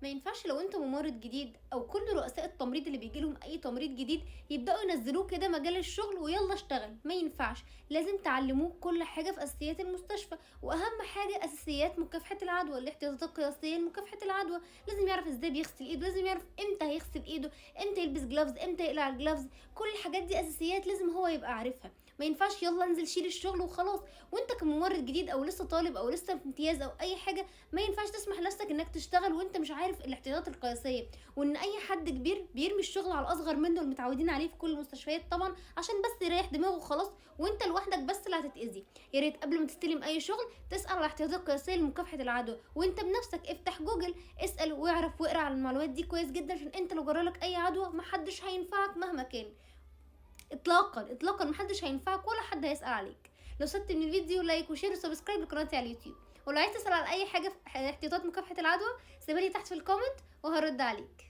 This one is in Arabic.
ما ينفعش لو انت ممرض جديد او كل رؤساء التمريض اللي بيجي لهم اي تمريض جديد يبداوا ينزلوه كده مجال الشغل ويلا اشتغل. ما ينفعش، لازم تعلموه كل حاجه في اساسيات المستشفى، واهم حاجه اساسيات مكافحه العدوى، الاحتياطات القياسيه لمكافحه العدوى. لازم يعرف ازاي بيغسل ايده، لازم يعرف امتى هيغسل ايده، امتى يلبس جلافز، امتى يقلع الجلافز. كل الحاجات دي اساسيات لازم هو يبقى عارفها. ما ينفعش يلا انزل شيل الشغل وخلاص وانت كممرض جديد او لسه طالب او لسه في امتياز او اي حاجه. ما ينفعش تسمح لنفسك انك تشتغل وانت مش عارف الاحتياطات القياسيه، وان اي حد كبير بيرمي الشغل على الاصغر منه المتعودين عليه في كل المستشفيات طبعا عشان بس يريح دماغه وخلاص، وانت لوحدك بس اللي هتتاذي. يا ريت قبل ما تستلم اي شغل تسال على الاحتياطات القياسيه لمكافحه العدوى، وانت بنفسك افتح جوجل اسال واعرف واقرا على المعلومات دي كويس جدا، عشان انت لو جرالك اي عدوى محدش هينفعك مهما كان. اطلاقا اطلاقا محدش هينفعك ولا حد هيسال عليك. لو سبت من الفيديو لايك وشير وسبسكرايب لقناتي على اليوتيوب، ولو عايز تسال على اي حاجه في احتياطات مكافحه العدوى سيبها لي تحت في الكومنت وهرد عليك.